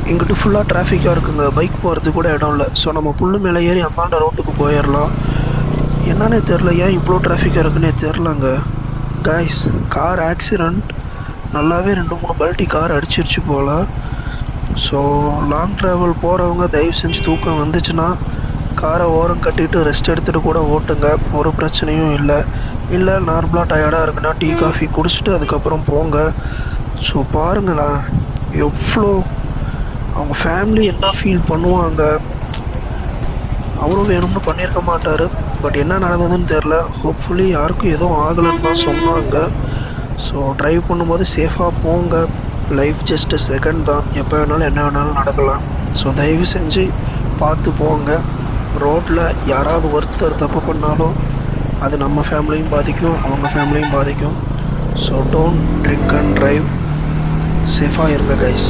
இங்கிட்டு ஃபுல்லாக டிராஃபிக்காக இருக்குங்க, பைக் போகிறதுக்கு கூட இடம் இல்லை. ஸோ நம்ம புல்லு மேலே ஏறி அந்தாண்ட ரோட்டுக்கு போயிடலாம். என்னன்னே தெரில, ஏன் இவ்வளோ டிராஃபிக்காக இருக்குன்னே தெரிலங்க கைஸ். கார் ஆக்சிடெண்ட், நல்லாவே 2-3 பல்ட்டி கார் அடிச்சிருச்சு போல். ஸோ லாங் ட்ராவல் போகிறவங்க தயவு செஞ்சு தூக்கம் வந்துச்சுன்னா காரை ஓரம் கட்டிட்டு ரெஸ்ட் எடுத்துகிட்டு கூட ஓட்டுங்க, ஒரு பிரச்சனையும் இல்லை. இல்லை நார்மலாக டயர்டாக இருக்குன்னா டீ காஃபி குடிச்சிட்டு அதுக்கப்புறம் போங்க. ஸோ பாருங்களேன் எவ்வளோ அவங்க ஃபேமிலி என்ன ஃபீல் பண்ணுவாங்க. அவரும் வேணும்னு பண்ணியிருக்க மாட்டார், பட் என்ன நடந்ததுன்னு தெரில. ஹோப்ஃபுல்லி யாருக்கும் எதுவும் ஆகலைன்னு தான் சொன்னாங்க. ஸோ ட்ரைவ் பண்ணும்போது சேஃபாக போங்க. லைஃப் ஜஸ்ட்டு செகண்ட் தான், எப்போ வேணாலும் என்ன வேணாலும் நடக்கலாம். ஸோ தயவு செஞ்சு பார்த்து போங்க. ரோட்டில் யாராவது ஒருத்தர் தப்பு பண்ணாலும் அது நம்ம ஃபேமிலியும் பாதிக்கும், அவங்க ஃபேமிலியும் பாதிக்கும். So don't drink and drive. சேஃபாக இருங்க கைஸ்.